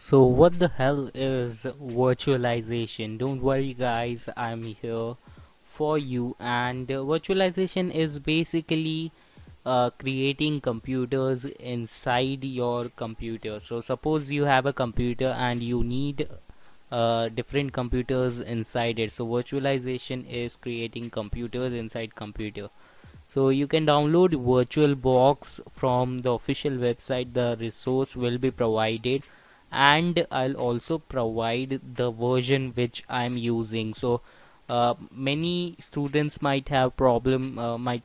So what the hell is virtualization? Don't worry guys, I'm here for you. And virtualization is basically creating computers inside your computer. So suppose you have a computer and you need different computers inside it. So virtualization is creating computers inside computer. So you can download VirtualBox from the official website. The resource will be provided, and I'll also provide the version which I'm using. So many students might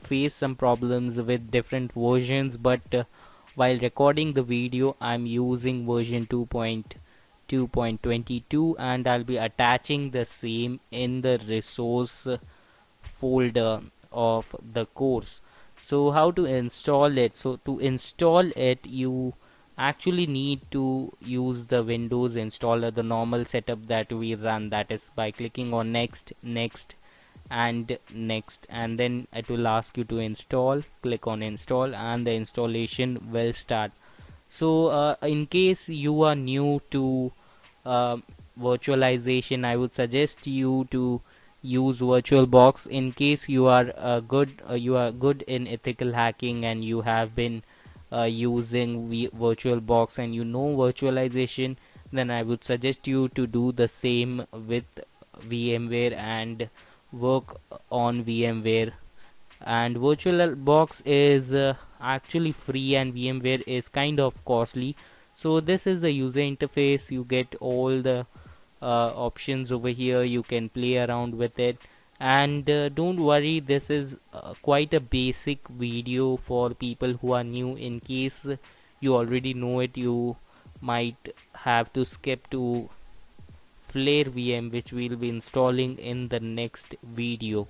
face some problems with different versions, but while recording the video I'm using version 2.2.22, and I'll be attaching the same in the resource folder of the course. So how to install it? So to install it, you actually need to use the Windows installer, the normal setup that we run, that is by clicking on next, next and next, and then it will ask you to install. Click on install and the installation will start. So in case you are new to uh, virtualization, I would suggest you to use VirtualBox. In case you are good in ethical hacking and you have been using VirtualBox and you know virtualization, then I would suggest you to do the same with VMware and work on VMware. And VirtualBox is actually free and VMware is kind of costly. So this is the user interface. You get all the options over here. You can play around with it, and don't worry, this is quite a basic video for people who are new. In case you already know it, you might have to skip to Flare VM, which we'll be installing in the next video.